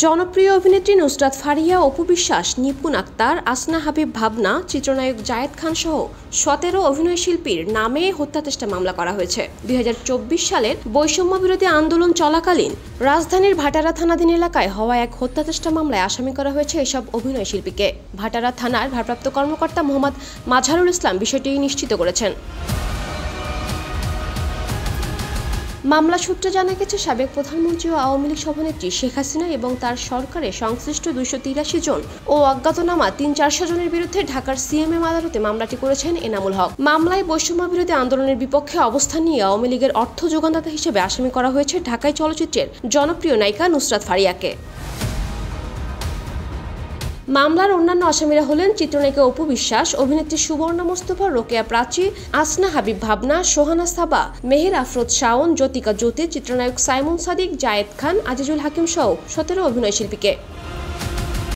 জনপ্রিয় অভিনেত্রী নুসরাত ফারিয়া, অপু বিশ্বাস, নিপুণ আক্তার, আসনা হাবিব ভাবনা, চিত্রনায়ক জায়েদ খান সহ ১৭ অভিনয়শিল্পীর নামে হত্যাচেষ্টা মামলা করা হয়েছে। ২০২৪ সালের বৈষম্য বিরোধী আন্দোলন চলাকালীন রাজধানীর ভাটারা থানাধীন এলাকায় হওয়া এক হত্যাচেষ্টা মামলায় আসামি করা হয়েছে এসব অভিনয়শিল্পীকে। ভাটারা থানার ভারপ্রাপ্ত কর্মকর্তা মোহাম্মদ মাজহারুল ইসলাম বিষয়টি নিশ্চিত করেছেন। মামলা সূত্রে জানা গেছে, সাবেক প্রধানমন্ত্রী ও আওয়ামী লীগ সভানেত্রী শেখ হাসিনা এবং তার সরকারের সংশ্লিষ্ট ২৮৩ জন ও অজ্ঞাতনামা ৩-৪০০ জনের বিরুদ্ধে ঢাকার সিএমএম আদালতে মামলাটি করেছেন এনামুল হক। মামলায় বৈষম্য বিরোধী আন্দোলনের বিপক্ষে অবস্থান নিয়ে আওয়ামী লীগের অর্থ যোগানদাতা হিসেবে আসামি করা হয়েছে ঢাকাই চলচ্চিত্রের জনপ্রিয় নায়িকা নুসরাত ফারিয়াকে। মামলার অন্যান্য আসামিরা হলেন চিত্রনায়িকা অপু বিশ্বাস, অভিনেত্রী সুবর্ণা মোস্তফা, রোকেয়া প্রাচী, আসনা হাবিব ভাবনা, সোহানা সাবা, মেহের আফরোজ শাওন, জ্যোতিকা জ্যোতি, চিত্রনায়ক সাইমন সাদিক, জায়েদ খান, আজিজুল হাকিম সহ ১৭ অভিনয়শিল্পীকে।